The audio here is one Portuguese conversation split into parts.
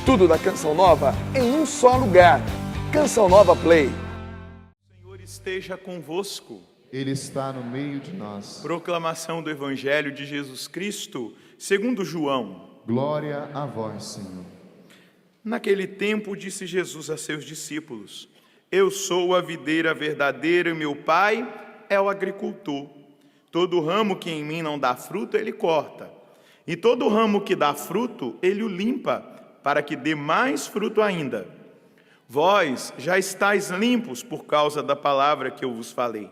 Tudo da Canção Nova em um só lugar. Canção Nova Play. O Senhor esteja convosco. Ele está no meio de nós. Proclamação do Evangelho de Jesus Cristo, segundo João. Glória a vós, Senhor. Naquele tempo disse Jesus a seus discípulos: Eu sou a videira verdadeira e meu Pai é o agricultor. Todo ramo que em mim não dá fruto, ele corta. E todo ramo que dá fruto, ele o limpa, para que dê mais fruto ainda. Vós já estáis limpos por causa da palavra que eu vos falei.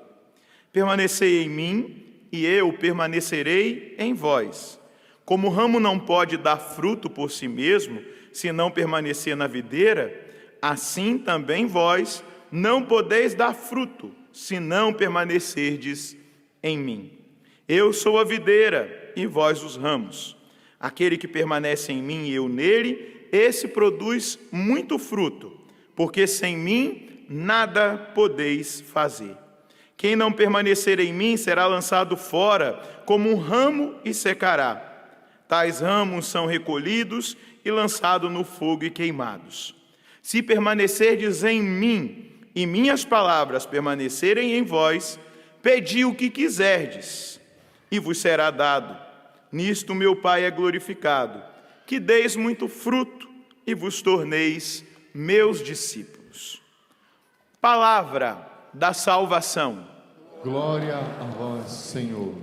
Permanecei em mim, e eu permanecerei em vós. Como o ramo não pode dar fruto por si mesmo, se não permanecer na videira, assim também vós não podeis dar fruto, se não permanecerdes em mim. Eu sou a videira, e vós os ramos. Aquele que permanece em mim e eu nele, esse produz muito fruto, porque sem mim nada podeis fazer. Quem não permanecer em mim será lançado fora como um ramo e secará. Tais ramos são recolhidos e lançados no fogo e queimados. Se permanecerdes em mim e minhas palavras permanecerem em vós, pedi o que quiserdes e vos será dado. Nisto meu Pai é glorificado, que deis muito fruto e vos torneis meus discípulos. Palavra da salvação. Glória a vós, Senhor.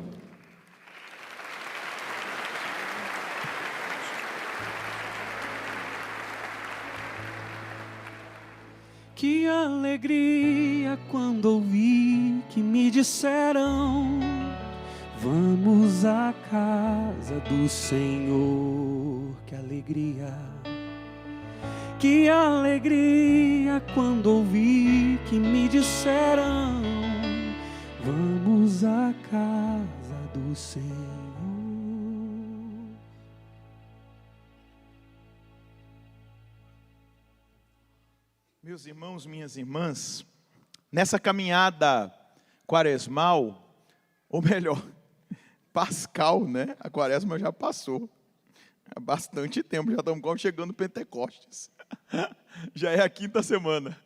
Que alegria quando ouvi que me disseram: vamos à casa do Senhor. Que alegria! Que alegria quando ouvi que me disseram: vamos à casa do Senhor. Meus irmãos, minhas irmãs, nessa caminhada quaresmal, ou melhor, pascal, né? A quaresma já passou. Há bastante tempo, já estamos quase chegando no Pentecostes. Já é a 5ª semana.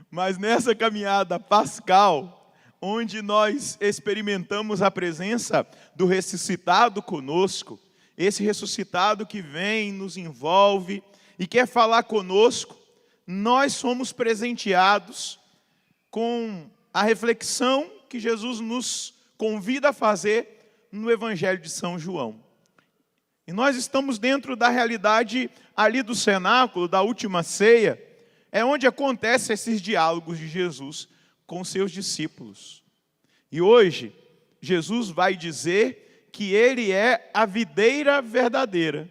Mas nessa caminhada pascal, onde nós experimentamos a presença do ressuscitado conosco, esse ressuscitado que vem, nos envolve e quer falar conosco, nós somos presenteados com a reflexão que Jesus nos convida a fazer no Evangelho de São João. E nós estamos dentro da realidade ali do cenáculo, da última ceia, é onde acontecem esses diálogos de Jesus com seus discípulos. E hoje, Jesus vai dizer que ele é a videira verdadeira.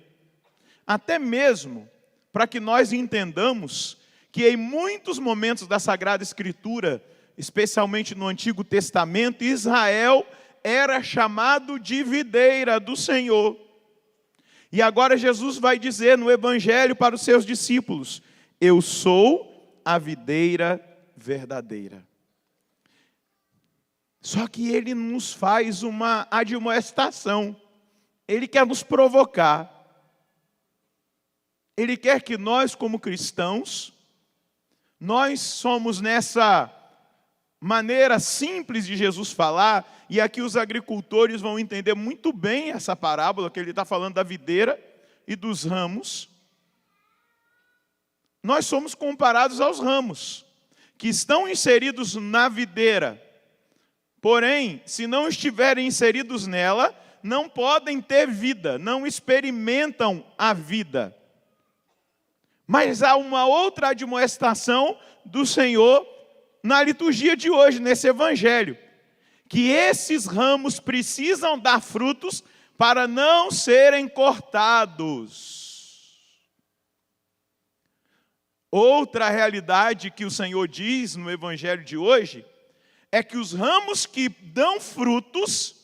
Até mesmo para que nós entendamos que em muitos momentos da Sagrada Escritura, especialmente no Antigo Testamento, Israel era chamado de videira do Senhor. E agora Jesus vai dizer no Evangelho para os seus discípulos: eu sou a videira verdadeira. Só que ele nos faz uma admoestação. Ele quer nos provocar. Ele quer que nós, como cristãos, nós somos nessa maneira simples de Jesus falar, e aqui os agricultores vão entender muito bem essa parábola, que ele está falando da videira e dos ramos. Nós somos comparados aos ramos, que estão inseridos na videira, porém, se não estiverem inseridos nela, não podem ter vida, não experimentam a vida. Mas há uma outra admoestação do Senhor na liturgia de hoje, nesse Evangelho, que esses ramos precisam dar frutos para não serem cortados. Outra realidade que o Senhor diz no Evangelho de hoje é que os ramos que dão frutos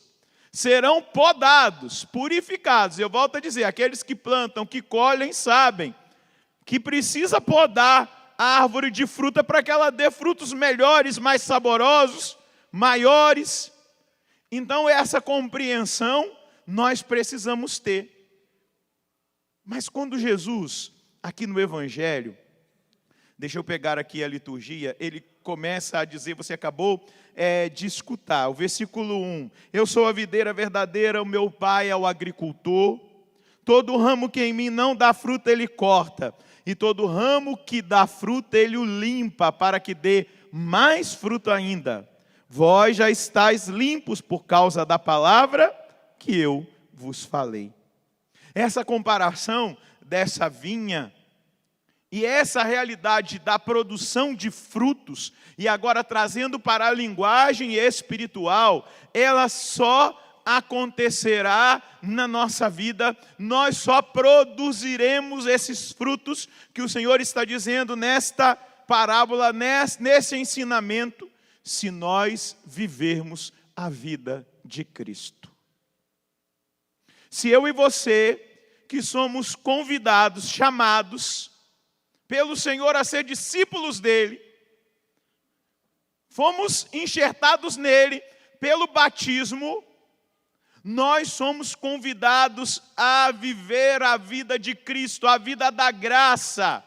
serão podados, purificados. Eu volto a dizer, aqueles que plantam, que colhem, sabem que precisa podar a árvore de fruta para que ela dê frutos melhores, mais saborosos, maiores. Então, essa compreensão nós precisamos ter. Mas quando Jesus aqui no Evangelho, deixa eu pegar aqui a liturgia, ele começa a dizer, você acabou de escutar, o versículo 1, eu sou a videira verdadeira, o meu pai é o agricultor, todo ramo que em mim não dá fruta ele corta, e todo ramo que dá fruta ele o limpa, para que dê mais fruto ainda. Vós já estáis limpos por causa da palavra que eu vos falei. Essa comparação dessa vinha e essa realidade da produção de frutos, e agora trazendo para a linguagem espiritual, ela só acontecerá na nossa vida, nós só produziremos esses frutos que o Senhor está dizendo nesta parábola, nesse ensinamento, se nós vivermos a vida de Cristo. Se eu e você, que somos convidados, chamados pelo Senhor a ser discípulos dele, fomos enxertados nele pelo batismo, nós somos convidados a viver a vida de Cristo, a vida da graça.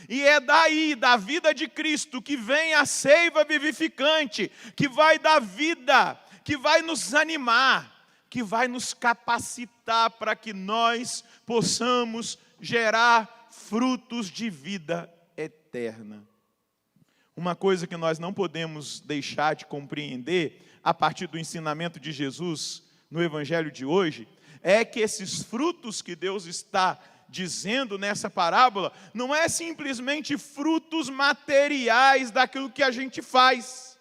E é daí, da vida de Cristo, que vem a seiva vivificante, que vai dar vida, que vai nos animar, que vai nos capacitar para que nós possamos gerar frutos de vida eterna. Uma coisa que nós não podemos deixar de compreender, a partir do ensinamento de Jesus no Evangelho de hoje, é que esses frutos que Deus está dizendo nessa parábola, não é simplesmente frutos materiais daquilo que a gente faz.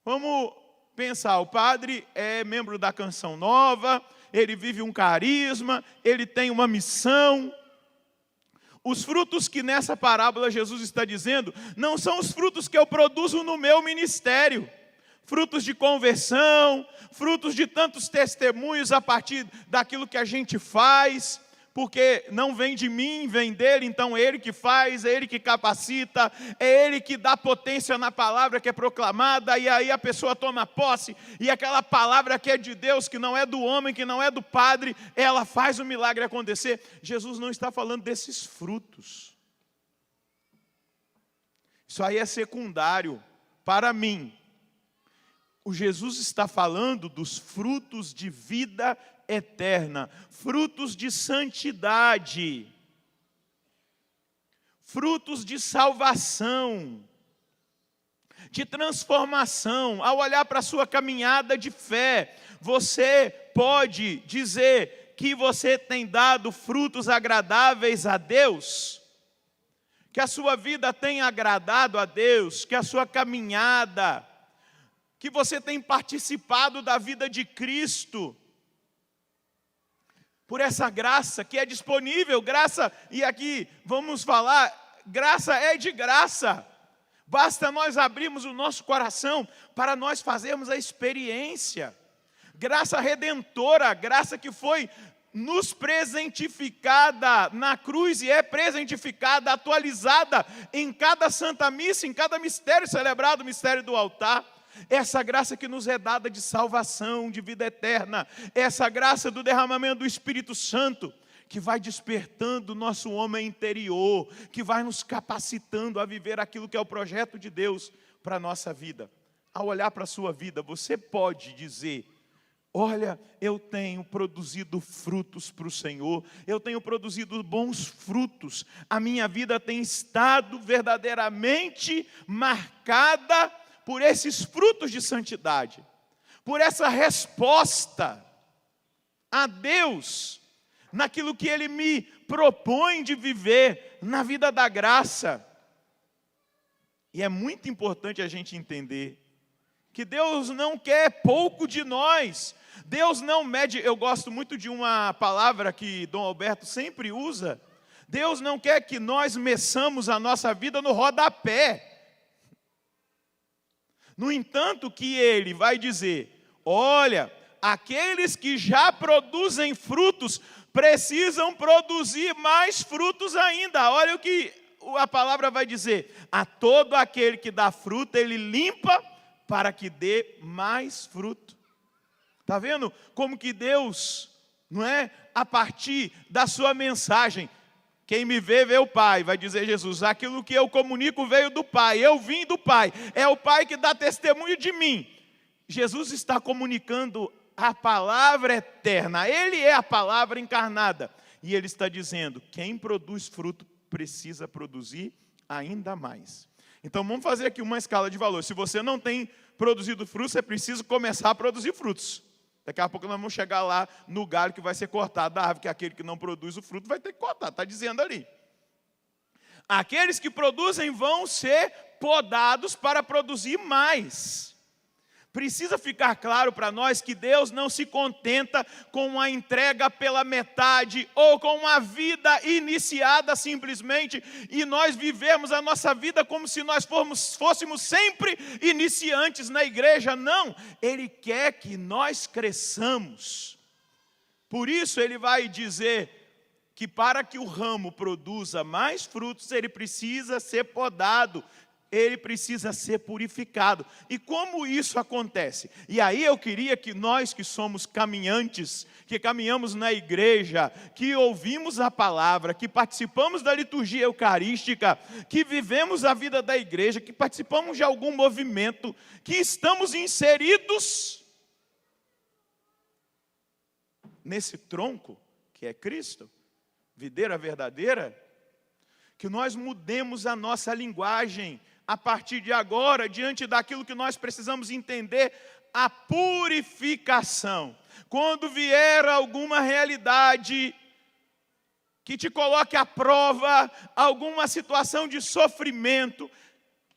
Vamos pensar, o padre é membro da Canção Nova, ele vive um carisma, ele tem uma missão. Os frutos que nessa parábola Jesus está dizendo, não são os frutos que eu produzo no meu ministério. Frutos de conversão, frutos de tantos testemunhos a partir daquilo que a gente faz, porque não vem de mim, vem dele, então é ele que faz, é ele que capacita, é ele que dá potência na palavra que é proclamada, e aí a pessoa toma posse, e aquela palavra que é de Deus, que não é do homem, que não é do padre, ela faz o milagre acontecer. Jesus não está falando desses frutos. Isso aí é secundário para mim. O Jesus está falando dos frutos de vida eterna, frutos de santidade, frutos de salvação, de transformação. Ao olhar para a sua caminhada de fé, você pode dizer que você tem dado frutos agradáveis a Deus, que a sua vida tem agradado a Deus, que a sua caminhada, que você tem participado da vida de Cristo, por essa graça que é disponível, graça, e aqui vamos falar, graça é de graça, basta nós abrirmos o nosso coração para nós fazermos a experiência, graça redentora, graça que foi nos presentificada na cruz e é presentificada, atualizada em cada santa missa, em cada mistério celebrado, o mistério do altar. Essa graça que nos é dada de salvação, de vida eterna, essa graça do derramamento do Espírito Santo, que vai despertando o nosso homem interior, que vai nos capacitando a viver aquilo que é o projeto de Deus para a nossa vida. Ao olhar para a sua vida, você pode dizer, olha, eu tenho produzido frutos para o Senhor, eu tenho produzido bons frutos, a minha vida tem estado verdadeiramente marcada por esses frutos de santidade, por essa resposta a Deus, naquilo que Ele me propõe de viver, na vida da graça. E é muito importante a gente entender que Deus não quer pouco de nós, Deus não mede, eu gosto muito de uma palavra que Dom Alberto sempre usa, Deus não quer que nós meçamos a nossa vida no rodapé. No entanto, que ele vai dizer, olha, aqueles que já produzem frutos, precisam produzir mais frutos ainda. Olha o que a palavra vai dizer, a todo aquele que dá fruto, ele limpa para que dê mais fruto. Está vendo como que Deus, não é, a partir da sua mensagem, Quem me vê, vê o Pai, vai dizer Jesus. Aquilo que eu comunico veio do Pai, eu vim do Pai. É o Pai que dá testemunho de mim. Jesus está comunicando a palavra eterna. Ele é a palavra encarnada. E ele está dizendo, quem produz fruto precisa produzir ainda mais. Então vamos fazer aqui uma escala de valor. Se você não tem produzido frutos, você precisa começar a produzir frutos. Daqui a pouco nós vamos chegar lá no galho que vai ser cortado da árvore, que aquele que não produz o fruto vai ter que cortar, está dizendo ali. Aqueles que produzem vão ser podados para produzir mais. Precisa ficar claro para nós que Deus não se contenta com uma entrega pela metade ou com uma vida iniciada simplesmente e nós vivemos a nossa vida como se nós fôssemos sempre iniciantes na igreja. Não, Ele quer que nós cresçamos. Por isso Ele vai dizer que para que o ramo produza mais frutos, ele precisa ser podado. Ele precisa ser purificado. E como isso acontece? E aí eu queria que nós que somos caminhantes, que caminhamos na igreja, que ouvimos a palavra, que participamos da liturgia eucarística, que vivemos a vida da igreja, que participamos de algum movimento, que estamos inseridos nesse tronco que é Cristo, videira verdadeira, que nós mudemos a nossa linguagem, a partir de agora, diante daquilo que nós precisamos entender, a purificação. Quando vier alguma realidade que te coloque à prova, alguma situação de sofrimento,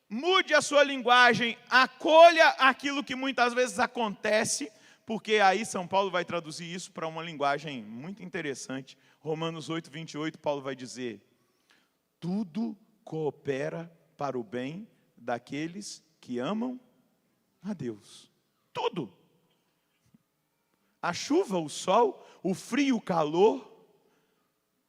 mude a sua linguagem, acolha aquilo que muitas vezes acontece, porque aí São Paulo vai traduzir isso para uma linguagem muito interessante. Romanos 8, 28, Paulo vai dizer, tudo coopera para o bem daqueles que amam a Deus. Tudo. A chuva, o sol, o frio, o calor,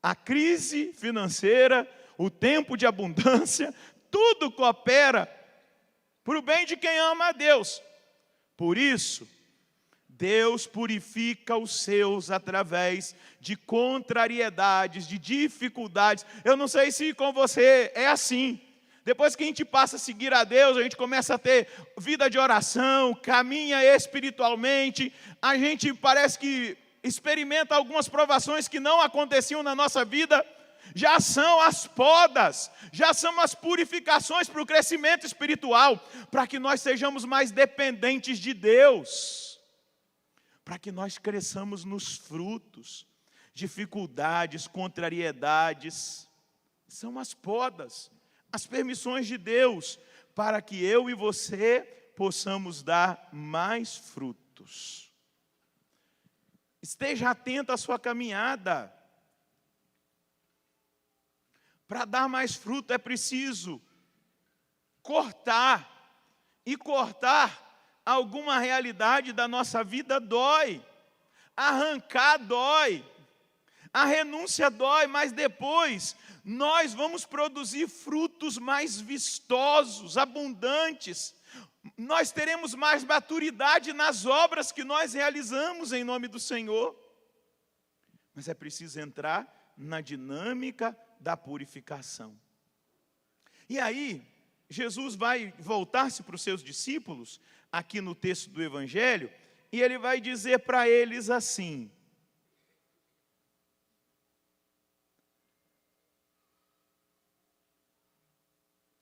a crise financeira, o tempo de abundância, tudo coopera para o bem de quem ama a Deus. Por isso, Deus purifica os seus através de contrariedades, de dificuldades. Eu não sei se com você é assim. Depois que a gente passa a seguir a Deus, a gente começa a ter vida de oração, caminha espiritualmente, a gente parece que experimenta algumas provações que não aconteciam na nossa vida, já são as podas, já são as purificações para o crescimento espiritual, para que nós sejamos mais dependentes de Deus, para que nós cresçamos nos frutos, dificuldades, contrariedades, são as podas, as permissões de Deus, para que eu e você possamos dar mais frutos. Esteja atento à sua caminhada. Para dar mais fruto é preciso cortar, e cortar alguma realidade da nossa vida dói, arrancar dói, a renúncia dói, mas depois nós vamos produzir frutos mais vistosos, abundantes, nós teremos mais maturidade nas obras que nós realizamos em nome do Senhor, mas é preciso entrar na dinâmica da purificação. E aí, Jesus vai voltar-se para os seus discípulos, aqui no texto do Evangelho, e ele vai dizer para eles assim,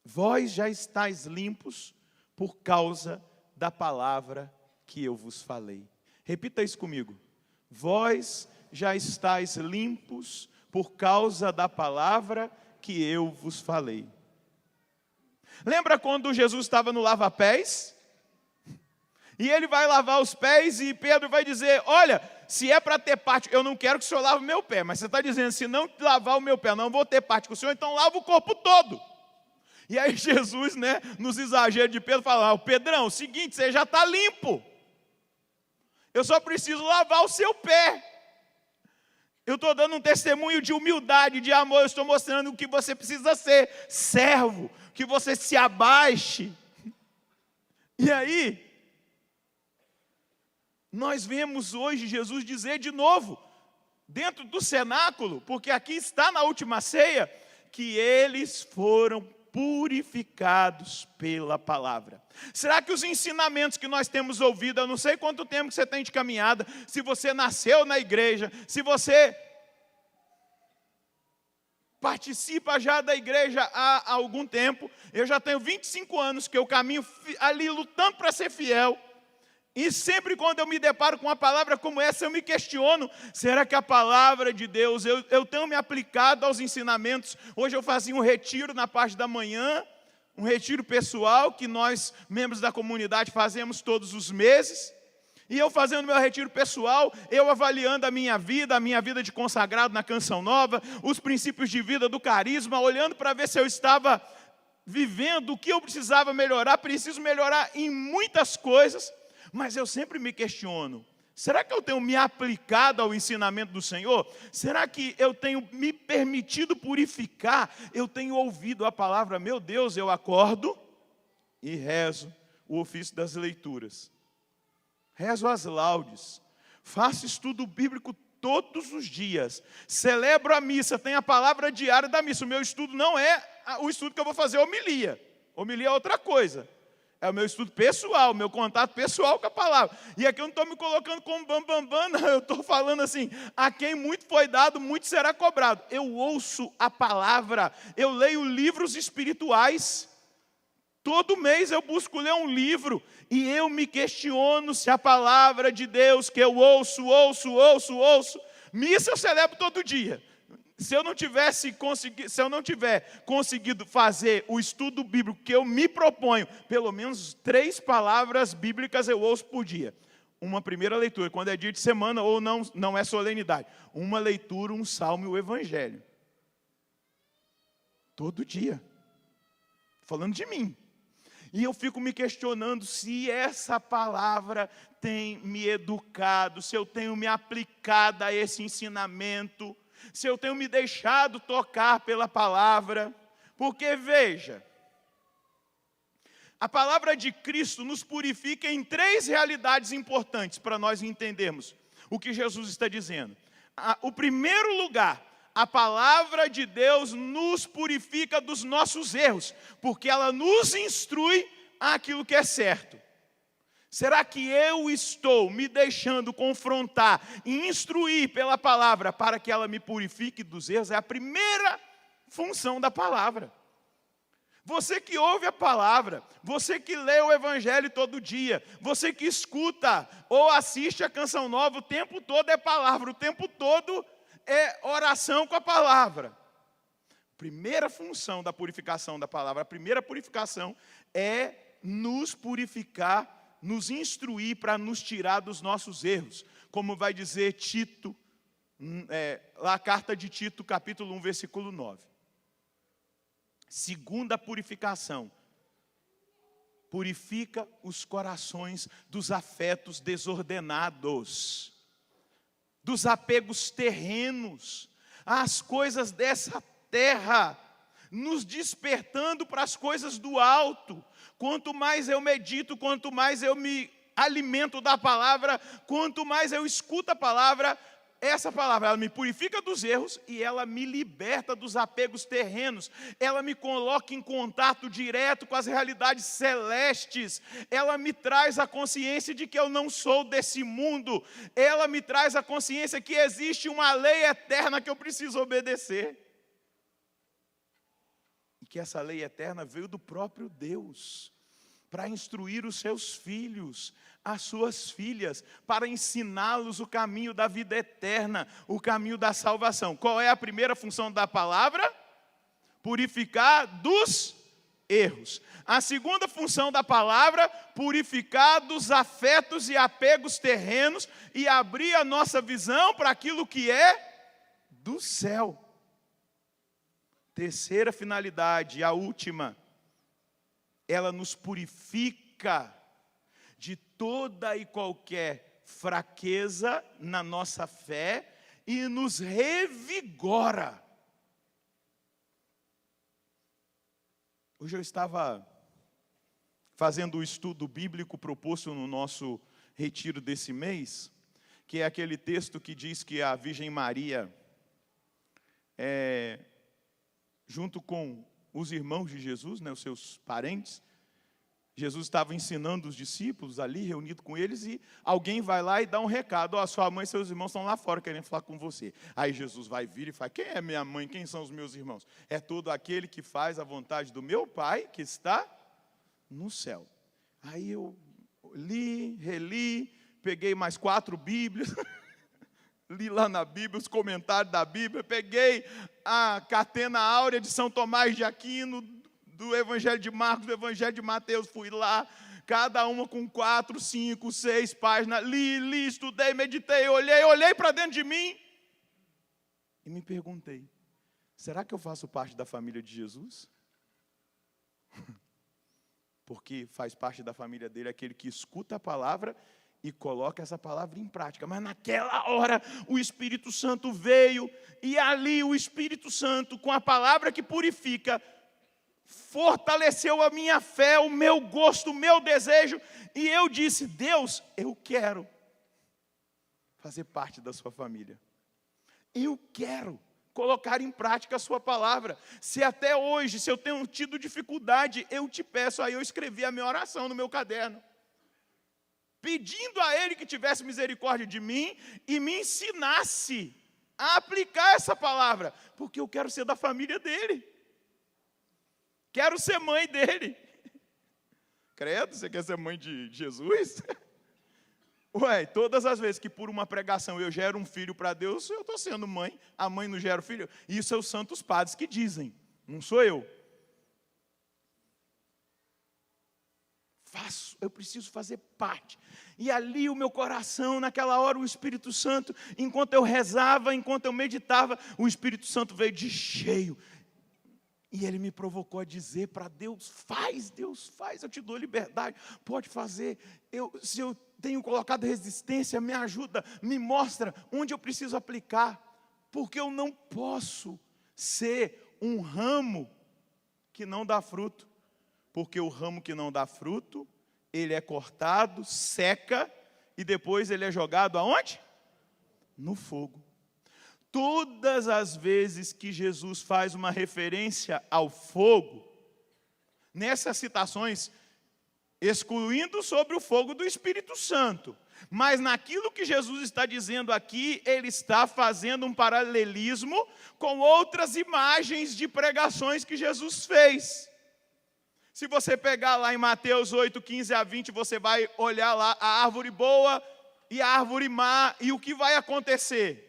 vós já estáis limpos por causa da palavra que eu vos falei. Repita isso comigo. Vós já estáis limpos por causa da palavra que eu vos falei. Lembra quando Jesus estava no lava-pés? E ele vai lavar os pés e Pedro vai dizer, olha, se é para ter parte, eu não quero que o senhor lave o meu pé, mas você está dizendo, se não lavar o meu pé, não vou ter parte com o senhor, então lava o corpo todo. E aí Jesus, nos exageros de Pedro, fala, Pedrão, o seguinte, você já está limpo. Eu só preciso lavar o seu pé. Eu estou dando um testemunho de humildade, de amor, eu estou mostrando o que você precisa ser, servo, que você se abaixe. E aí, nós vemos hoje Jesus dizer de novo, dentro do cenáculo, porque aqui está na última ceia, que eles foram purificados pela palavra. Será que os ensinamentos que nós temos ouvido, eu não sei quanto tempo que você tem de caminhada, se você nasceu na igreja, se você participa já da igreja há algum tempo, eu já tenho 25 anos que eu caminho ali lutando para ser fiel, e sempre quando eu me deparo com uma palavra como essa, eu me questiono, será que a palavra de Deus, eu tenho me aplicado aos ensinamentos? Hoje eu fazia um retiro na parte da manhã, um retiro pessoal, que nós, membros da comunidade, fazemos todos os meses, e eu fazendo meu retiro pessoal, eu avaliando a minha vida de consagrado na Canção Nova, os princípios de vida do carisma, olhando para ver se eu estava vivendo o que eu precisava melhorar. Preciso melhorar em muitas coisas, mas eu sempre me questiono, será que eu tenho me aplicado ao ensinamento do Senhor? Será que eu tenho me permitido purificar? Eu tenho ouvido a palavra, meu Deus, eu acordo e rezo o ofício das leituras. Rezo as laudes, faço estudo bíblico todos os dias, celebro a missa, tenho a palavra diária da missa. O meu estudo não é o estudo que eu vou fazer homilia. Homilia é outra coisa. É o meu estudo pessoal, o meu contato pessoal com a palavra. E aqui eu não estou me colocando como bambambam, não. Eu estou falando assim, a quem muito foi dado, muito será cobrado. Eu ouço a palavra, eu leio livros espirituais. Todo mês eu busco ler um livro e eu me questiono se a palavra de Deus que eu ouço, missa eu celebro todo dia. Se eu não tiver conseguido fazer o estudo bíblico que eu me proponho, pelo menos 3 palavras bíblicas eu ouço por dia. Uma primeira leitura, quando é dia de semana ou não é solenidade. Uma leitura, um salmo e o evangelho. Todo dia. Falando de mim. E eu fico me questionando se essa palavra tem me educado, se eu tenho me aplicado a esse ensinamento, se eu tenho me deixado tocar pela palavra. Porque veja, a palavra de Cristo nos purifica em 3 realidades importantes para nós entendermos o que Jesus está dizendo. O primeiro lugar, a palavra de Deus nos purifica dos nossos erros, porque ela nos instrui àquilo que é certo. Será que eu estou me deixando confrontar e instruir pela palavra para que ela me purifique dos erros? É a primeira função da palavra. Você que ouve a palavra, você que lê o evangelho todo dia, você que escuta ou assiste a Canção Nova, o tempo todo é palavra, o tempo todo é oração com a palavra. Primeira função da purificação da palavra, a primeira purificação é nos purificar, nos instruir para nos tirar dos nossos erros. Como vai dizer Tito, lá a carta de Tito, capítulo 1, versículo 9. Segunda purificação, purifica os corações dos afetos desordenados, dos apegos terrenos, às coisas dessa terra, nos despertando para as coisas do alto. Quanto mais eu medito, quanto mais eu me alimento da palavra, quanto mais eu escuto a palavra, essa palavra, ela me purifica dos erros e ela me liberta dos apegos terrenos. Ela me coloca em contato direto com as realidades celestes. Ela me traz a consciência de que eu não sou desse mundo. Ela me traz a consciência que existe uma lei eterna que eu preciso obedecer. E que essa lei eterna veio do próprio Deus para instruir os seus filhos, as suas filhas, para ensiná-los o caminho da vida eterna, o caminho da salvação. Qual é a primeira função da palavra? Purificar dos erros. A segunda função da palavra, purificar dos afetos e apegos terrenos e abrir a nossa visão para aquilo que é do céu. Terceira finalidade, a última, ela nos purifica de toda e qualquer fraqueza na nossa fé e nos revigora. Hoje eu estava fazendo o estudo bíblico proposto no nosso retiro desse mês, que é aquele texto que diz que a Virgem Maria, junto com os irmãos de Jesus, né, os seus parentes, Jesus estava ensinando os discípulos ali, reunido com eles, e alguém vai lá e dá um recado: ó, sua mãe e seus irmãos estão lá fora querendo falar com você. Aí Jesus vai vir e fala: quem é minha mãe, quem são os meus irmãos? É todo aquele que faz a vontade do meu Pai, que está no céu. Aí eu li, reli, peguei mais 4 Bíblias, li lá na Bíblia, os comentários da Bíblia, peguei a Catena Áurea de São Tomás de Aquino, do Evangelho de Marcos, do Evangelho de Mateus, fui lá, cada uma com 4, 5, 6 páginas, li, estudei, meditei, olhei para dentro de mim e me perguntei: será que eu faço parte da família de Jesus? Porque faz parte da família dele aquele que escuta a palavra e coloca essa palavra em prática. Mas naquela hora o Espírito Santo veio, e ali o Espírito Santo, com a palavra que purifica, fortaleceu a minha fé, o meu gosto, o meu desejo, e eu disse: Deus, eu quero fazer parte da sua família. Eu quero colocar em prática a sua palavra. Se até hoje, se eu tenho tido dificuldade, eu te peço. Aí eu escrevi a minha oração no meu caderno, pedindo a Ele que tivesse misericórdia de mim e me ensinasse a aplicar essa palavra, porque eu quero ser da família dele. Quero ser mãe dele. Credo, você quer ser mãe de Jesus? Ué, todas as vezes que por uma pregação eu gero um filho para Deus, eu estou sendo mãe. A mãe não gera o filho. Isso é os santos padres que dizem, não sou eu. Eu preciso fazer parte. E ali o meu coração, naquela hora, o Espírito Santo, enquanto eu rezava, enquanto eu meditava, o Espírito Santo veio de cheio. E ele me provocou a dizer para Deus: faz, eu te dou liberdade, pode fazer. Se eu tenho colocado resistência, me ajuda, me mostra onde eu preciso aplicar, porque eu não posso ser um ramo que não dá fruto, porque o ramo que não dá fruto, ele é cortado, seca, e depois ele é jogado aonde? No fogo. Todas as vezes que Jesus faz uma referência ao fogo, nessas citações, excluindo sobre o fogo do Espírito Santo, mas naquilo que Jesus está dizendo aqui, ele está fazendo um paralelismo com outras imagens de pregações que Jesus fez. Se você pegar lá em Mateus 8, 15 a 20, você vai olhar lá a árvore boa e a árvore má, e o que vai acontecer?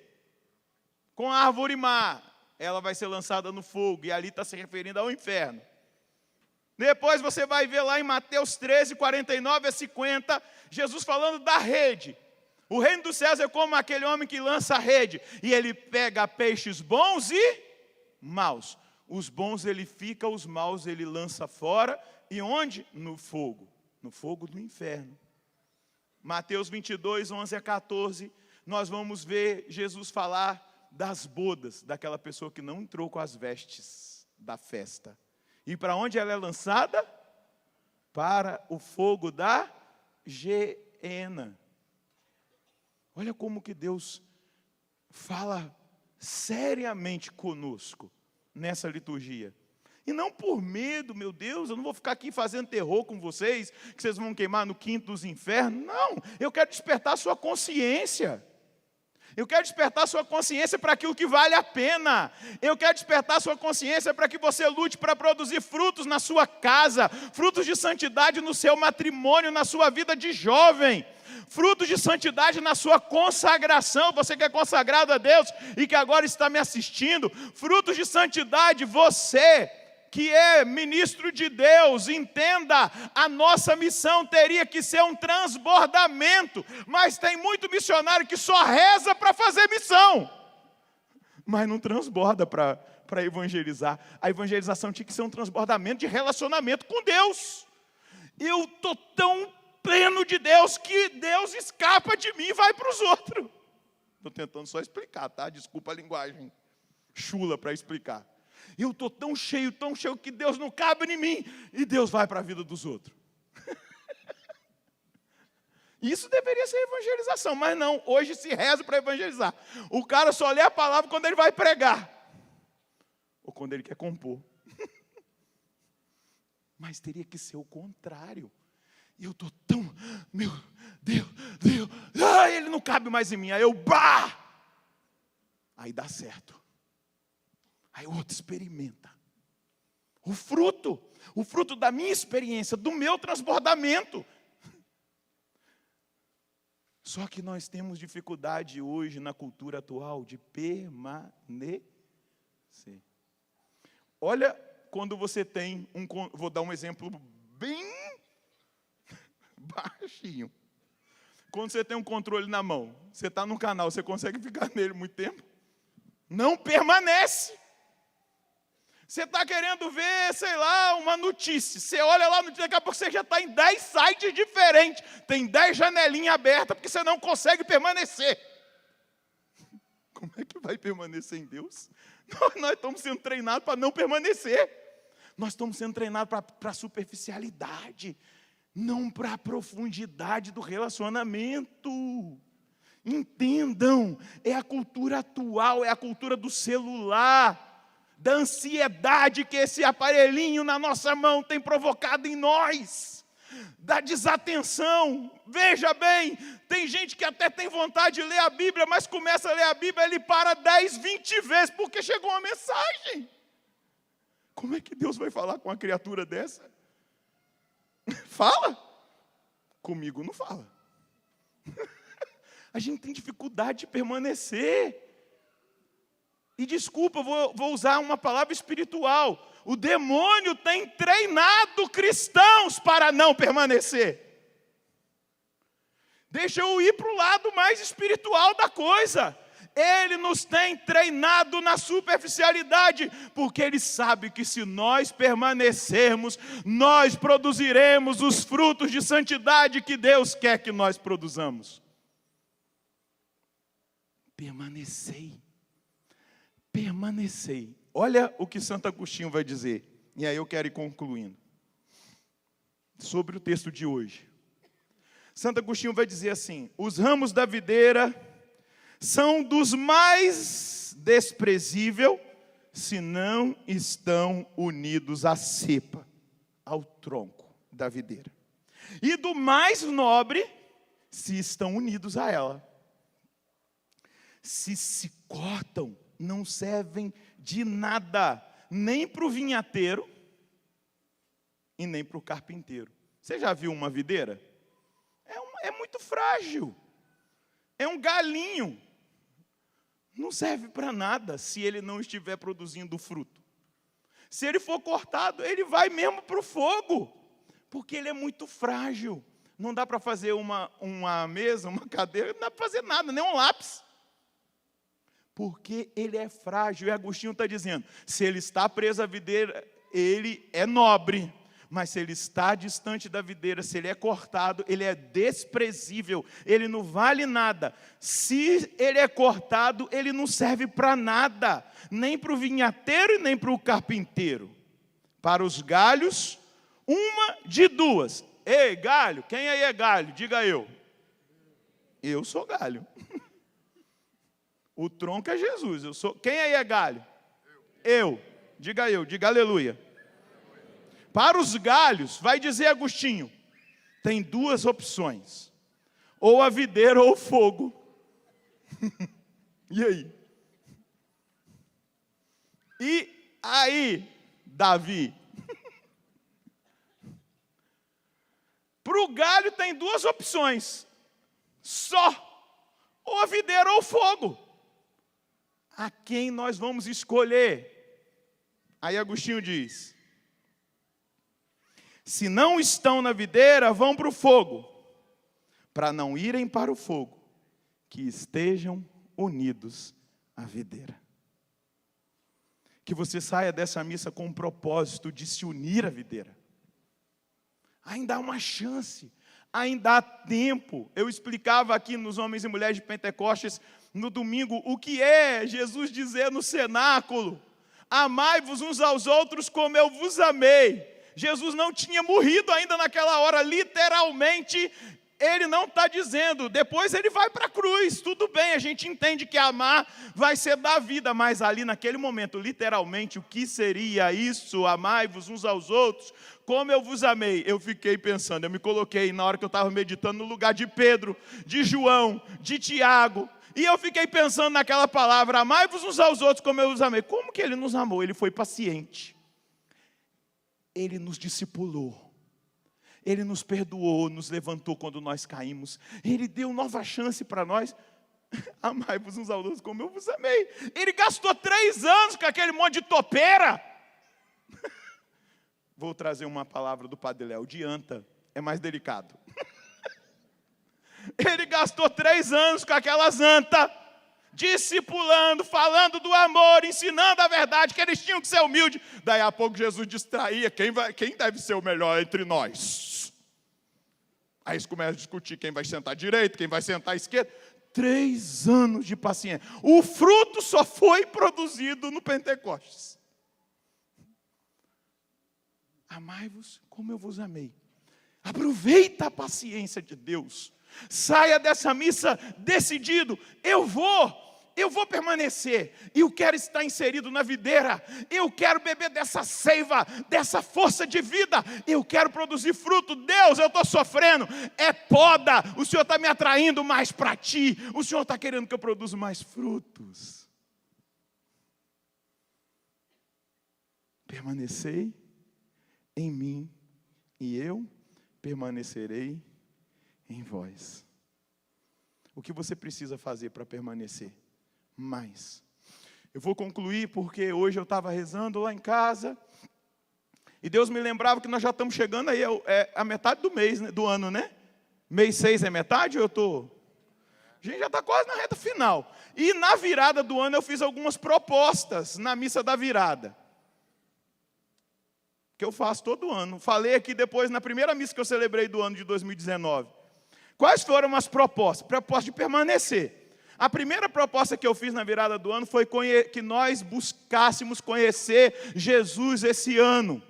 Com a árvore má, ela vai ser lançada no fogo, e ali está se referindo ao inferno. Depois você vai ver lá em Mateus 13, 49 a 50, Jesus falando da rede. O reino dos céus é como aquele homem que lança a rede, e ele pega peixes bons e maus. Os bons ele fica, os maus ele lança fora, e onde? No fogo do inferno. Mateus 22, 11 a 14, nós vamos ver Jesus falar das bodas, daquela pessoa que não entrou com as vestes da festa. E para onde ela é lançada? Para o fogo da geena. Olha como que Deus fala seriamente conosco nessa liturgia. E não por medo, meu Deus, eu não vou ficar aqui fazendo terror com vocês, que vocês vão queimar no quinto dos infernos. Não, eu quero despertar a sua consciência. Eu quero despertar sua consciência para aquilo que vale a pena. Eu quero despertar sua consciência para que você lute para produzir frutos na sua casa, frutos de santidade no seu matrimônio, na sua vida de jovem, frutos de santidade na sua consagração. Você que é consagrado a Deus e que agora está me assistindo, frutos de santidade, você que é ministro de Deus, entenda, a nossa missão teria que ser um transbordamento, mas tem muito missionário que só reza para fazer missão, mas não transborda para evangelizar. A evangelização tinha que ser um transbordamento de relacionamento com Deus. Eu estou tão pleno de Deus que Deus escapa de mim e vai para os outros. Estou tentando só explicar, tá? Desculpa a linguagem chula para explicar. Eu estou tão cheio que Deus não cabe em mim, e Deus vai para a vida dos outros. Isso deveria ser evangelização, mas não, hoje se reza para evangelizar. O cara só lê a palavra quando ele vai pregar, ou quando ele quer compor. Mas teria que ser o contrário. E eu estou tão, meu Deus, ele não cabe mais em mim. Aí eu, aí dá certo. Aí o outro experimenta. O fruto da minha experiência, do meu transbordamento. Só que nós temos dificuldade hoje na cultura atual de permanecer. Olha, quando você tem vou dar um exemplo bem baixinho. Quando você tem um controle na mão, você está num canal, você consegue ficar nele muito tempo? Não permanece. Você está querendo ver, sei lá, uma notícia. Você olha lá, daqui a pouco você já está em 10 sites diferentes. Tem 10 janelinhas abertas, porque você não consegue permanecer. Como é que vai permanecer em Deus? Nós estamos sendo treinados para não permanecer. Nós estamos sendo treinados para a superficialidade, não para a profundidade do relacionamento. Entendam, é a cultura atual, é a cultura do celular, da ansiedade que esse aparelhinho na nossa mão tem provocado em nós, da desatenção. Veja bem, tem gente que até tem vontade de ler a Bíblia, mas começa a ler a Bíblia, ele para 10, 20 vezes, porque chegou uma mensagem. Como é que Deus vai falar com uma criatura dessa? Fala? Comigo não fala. A gente tem dificuldade de permanecer. E desculpa, vou usar uma palavra espiritual. O demônio tem treinado cristãos para não permanecer. Deixa eu ir para o lado mais espiritual da coisa. Ele nos tem treinado na superficialidade, porque Ele sabe que se nós permanecermos, nós produziremos os frutos de santidade que Deus quer que nós produzamos. Permanecei. Olha o que Santo Agostinho vai dizer, e aí eu quero ir concluindo, sobre o texto de hoje. Santo Agostinho vai dizer assim: os ramos da videira são dos mais desprezíveis se não estão unidos à cepa, ao tronco da videira, e do mais nobre se estão unidos a ela. Se cortam, não servem de nada, nem para o vinhateiro e nem para o carpinteiro. Você já viu uma videira? É muito frágil, é um galinho, não serve para nada se ele não estiver produzindo fruto. Se ele for cortado, ele vai mesmo para o fogo, porque ele é muito frágil. Não dá para fazer uma mesa, uma cadeira, não dá para fazer nada, nem um lápis. Porque ele é frágil, e Agostinho está dizendo, se ele está preso à videira, ele é nobre, mas se ele está distante da videira, se ele é cortado, ele é desprezível, ele não vale nada. Se ele é cortado, ele não serve para nada, nem para o vinhateiro e nem para o carpinteiro. Para os galhos, uma de duas. Ei, galho, quem aí é galho? Diga eu. Eu sou galho. O tronco é Jesus. Quem aí é galho? Eu. Diga eu, diga aleluia. Para os galhos, vai dizer Agostinho, tem duas opções: ou a videira ou o fogo. E aí? E aí, Davi? Para o galho tem duas opções só: ou a videira ou o fogo. A quem nós vamos escolher? Aí Agostinho diz: se não estão na videira, vão para o fogo, para não irem para o fogo, que estejam unidos à videira. Que você saia dessa missa com o propósito de se unir à videira. Ainda há uma chance, ainda há tempo. Eu explicava aqui nos Homens e Mulheres de Pentecostes, no domingo, o que é Jesus dizer no cenáculo: amai-vos uns aos outros como eu vos amei. Jesus não tinha morrido ainda naquela hora, literalmente ele não está dizendo, depois ele vai para a cruz, tudo bem, a gente entende que amar vai ser dar vida, mas ali naquele momento, literalmente, o que seria isso? Amai-vos uns aos outros, como eu vos amei. Eu fiquei pensando, eu me coloquei na hora que eu estava meditando no lugar de Pedro, de João, de Tiago, e eu fiquei pensando naquela palavra, amai-vos uns aos outros como eu vos amei. Como que ele nos amou? Ele foi paciente, ele nos discipulou. Ele nos perdoou, nos levantou quando nós caímos. Ele deu nova chance para nós. Amai-vos uns aos outros como eu vos amei. Ele gastou 3 anos com aquele monte de topeira. Vou trazer uma palavra do Padre Léo, de anta, é mais delicado. Ele gastou 3 anos com aquelas anta, discipulando, falando do amor, ensinando a verdade, que eles tinham que ser humildes. Daí a pouco Jesus distraía, quem deve ser o melhor entre nós? Aí eles começam a discutir quem vai sentar à direita, quem vai sentar à esquerda. 3 anos de paciência. O fruto só foi produzido no Pentecostes. Amai-vos como eu vos amei. Aproveita a paciência de Deus. Saia dessa missa decidido, eu vou permanecer, eu quero estar inserido na videira, eu quero beber dessa seiva, dessa força de vida, eu quero produzir fruto. Deus, eu estou sofrendo, é poda, o Senhor está me atraindo mais para Ti, o Senhor está querendo que eu produza mais frutos. Permanecei em mim, e eu permanecerei em vós. O que você precisa fazer para permanecer? Mais. Eu vou concluir porque hoje eu estava rezando lá em casa e Deus me lembrava que nós já estamos chegando aí a metade do mês, né, do ano, né? Mês 6 é metade ou eu estou? A gente já está quase na reta final. E na virada do ano eu fiz algumas propostas na missa da virada, que eu faço todo ano. Falei aqui depois na primeira missa que eu celebrei do ano de 2019. Quais foram as propostas? Proposta de permanecer. A primeira proposta que eu fiz na virada do ano foi que nós buscássemos conhecer Jesus esse ano.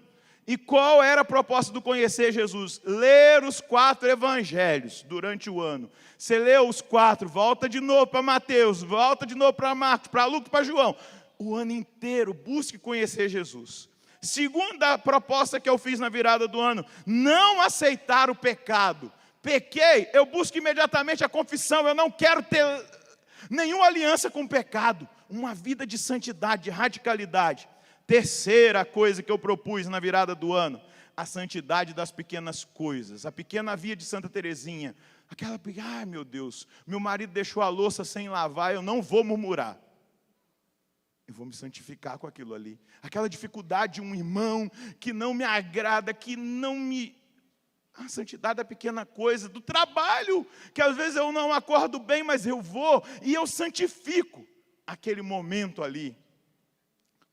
E qual era a proposta do conhecer Jesus? Ler os 4 evangelhos durante o ano. Você leu os 4, volta de novo para Mateus, volta de novo para Marcos, para Lucas, para João. O ano inteiro busque conhecer Jesus. Segunda proposta que eu fiz na virada do ano, não aceitar o pecado. Pequei, eu busco imediatamente a confissão, eu não quero ter nenhuma aliança com o pecado, uma vida de santidade, de radicalidade. Terceira coisa que eu propus na virada do ano, a santidade das pequenas coisas, a pequena via de Santa Teresinha, ai meu Deus, meu marido deixou a louça sem lavar, eu não vou murmurar, eu vou me santificar com aquilo ali. Aquela dificuldade de um irmão que não me agrada, que não me... A santidade da pequena coisa, do trabalho, que às vezes eu não acordo bem, mas eu vou e eu santifico aquele momento ali.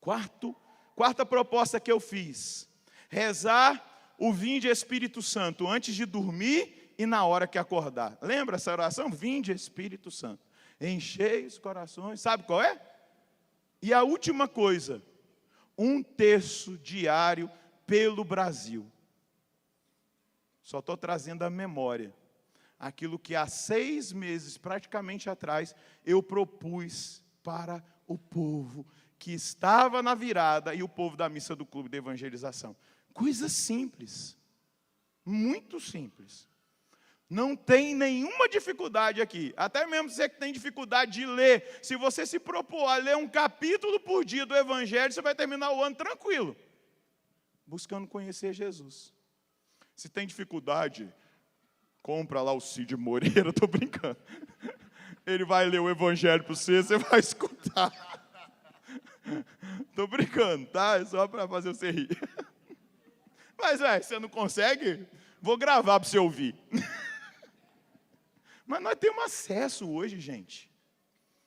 Quarta proposta que eu fiz, rezar o Vinde Espírito Santo antes de dormir e na hora que acordar. Lembra essa oração? Vinde Espírito Santo, enchei os corações, sabe qual é? E a última coisa, 1 terço diário pelo Brasil. Só estou trazendo à memória aquilo que há 6 meses, praticamente atrás, eu propus para o povo que estava na virada e o povo da missa do Clube de Evangelização. Coisa simples, muito simples. Não tem nenhuma dificuldade aqui. Até mesmo você que tem dificuldade de ler, se você se propor a ler um capítulo por dia do Evangelho, você vai terminar o ano tranquilo, buscando conhecer Jesus. Se tem dificuldade, compra lá o Cid Moreira, estou brincando. Ele vai ler o Evangelho para você, você vai escutar. Estou brincando, tá? É só para fazer você rir. Mas, você não consegue? Vou gravar para você ouvir. Mas nós temos acesso hoje, gente.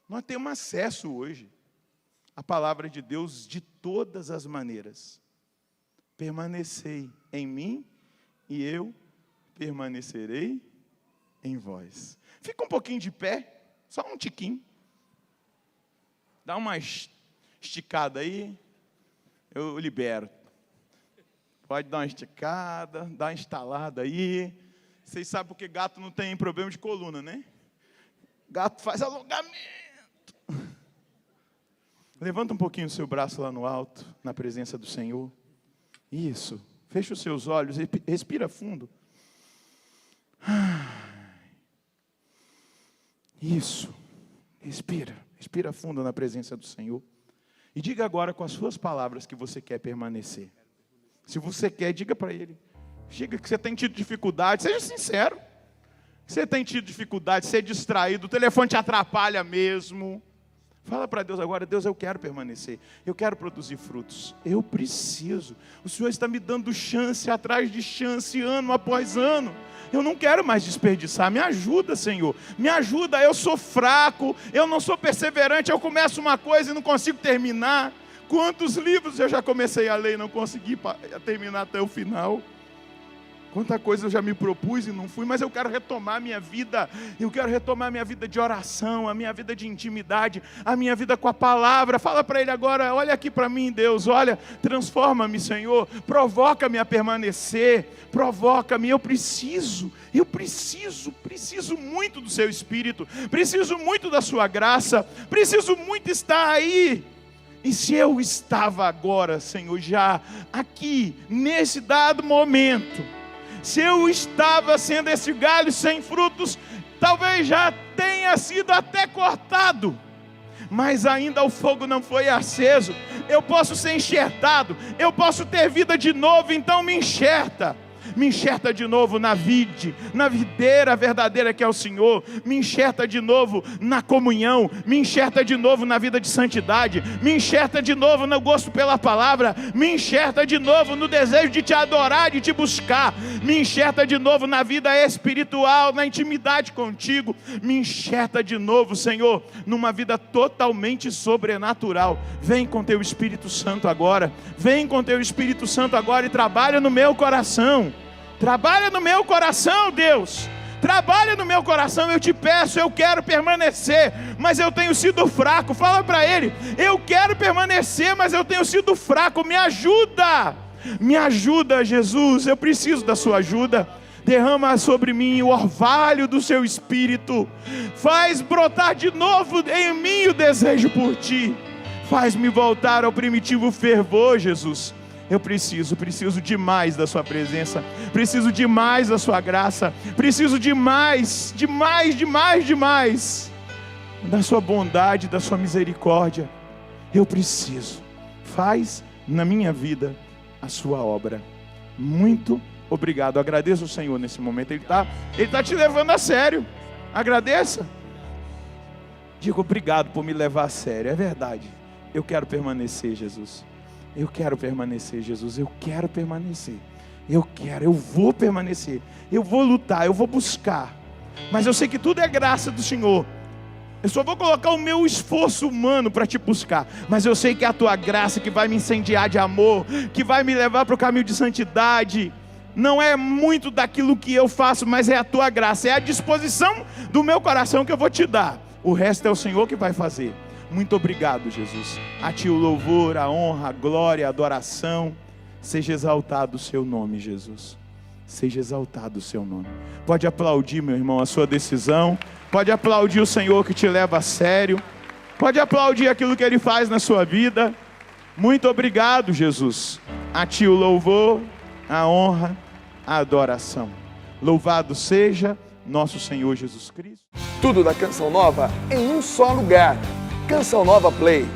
Nós temos acesso hoje à palavra de Deus de todas as maneiras. Permanecei em mim e eu permanecerei em vós. Fica um pouquinho de pé, só um tiquinho. Dá uma esticada aí, eu libero. Pode dar uma esticada, dar uma estalada aí. Vocês sabem porque gato não tem problema de coluna, né? Gato faz alongamento. Levanta um pouquinho o seu braço lá no alto, na presença do Senhor. Isso. Fecha os seus olhos, respira fundo. Isso. Respira fundo na presença do Senhor. E diga agora com as suas palavras que você quer permanecer. Se você quer, diga para Ele. Diga que você tem tido dificuldade, seja sincero. Você tem tido dificuldade, ser distraído, o telefone te atrapalha mesmo. Fala para Deus agora: Deus, eu quero permanecer, eu quero produzir frutos, eu preciso. O Senhor está me dando chance atrás de chance, ano após ano. Eu não quero mais desperdiçar, me ajuda, Senhor, me ajuda. Eu sou fraco, eu não sou perseverante, eu começo uma coisa e não consigo terminar. Quantos livros eu já comecei a ler e não consegui terminar até o final? Quanta coisa eu já me propus e não fui, mas eu quero retomar a minha vida. Eu quero retomar a minha vida de oração, a minha vida de intimidade, a minha vida com a palavra. Fala para Ele agora: olha aqui para mim, Deus, olha, transforma-me, Senhor, provoca-me a permanecer, provoca-me, eu preciso muito do Seu Espírito, preciso muito da Sua graça, preciso muito estar aí. E se eu estava agora, Senhor, já aqui, nesse dado momento, se eu estava sendo esse galho sem frutos, talvez já tenha sido até cortado, mas ainda o fogo não foi aceso. Eu posso ser enxertado, eu posso ter vida de novo, então me enxerta de novo na vide, na videira verdadeira que é o Senhor. Me enxerta de novo na comunhão, me enxerta de novo na vida de santidade, me enxerta de novo no gosto pela palavra, me enxerta de novo no desejo de Te adorar, de Te buscar, me enxerta de novo na vida espiritual, na intimidade contigo, me enxerta de novo, Senhor, numa vida totalmente sobrenatural. Vem com Teu Espírito Santo agora, vem com Teu Espírito Santo agora e trabalha no meu coração. Trabalha no meu coração, Deus. Trabalha no meu coração, eu Te peço. Eu quero permanecer, mas eu tenho sido fraco. Fala para Ele: eu quero permanecer, mas eu tenho sido fraco. Me ajuda, Jesus. Eu preciso da Sua ajuda. Derrama sobre mim o orvalho do Seu Espírito. Faz brotar de novo em mim o desejo por Ti. Faz-me voltar ao primitivo fervor, Jesus. Eu preciso demais da Sua presença, preciso demais da Sua graça, preciso demais da Sua bondade, da Sua misericórdia. Eu preciso. Faz na minha vida a Sua obra. Muito obrigado. Agradeço ao Senhor nesse momento. Ele tá te levando a sério. Agradeça. Diga: obrigado por me levar a sério. É verdade. Eu quero permanecer, Jesus. Eu quero permanecer, Jesus, eu quero permanecer. Eu vou permanecer. Eu vou lutar, eu vou buscar. Mas eu sei que tudo é graça do Senhor. Eu só vou colocar o meu esforço humano para Te buscar. Mas eu sei que é a Tua graça que vai me incendiar de amor, que vai me levar para o caminho de santidade. Não é muito daquilo que eu faço, mas é a Tua graça. É a disposição do meu coração que eu vou Te dar. O resto é o Senhor que vai fazer. Muito obrigado, Jesus. A Ti o louvor, a honra, a glória, a adoração. Seja exaltado o Seu nome, Jesus. Seja exaltado o Seu nome. Pode aplaudir, meu irmão, a sua decisão. Pode aplaudir o Senhor que te leva a sério. Pode aplaudir aquilo que Ele faz na sua vida. Muito obrigado, Jesus. A Ti o louvor, a honra, a adoração. Louvado seja nosso Senhor Jesus Cristo. Tudo da Canção Nova em um só lugar. Canção Nova Play.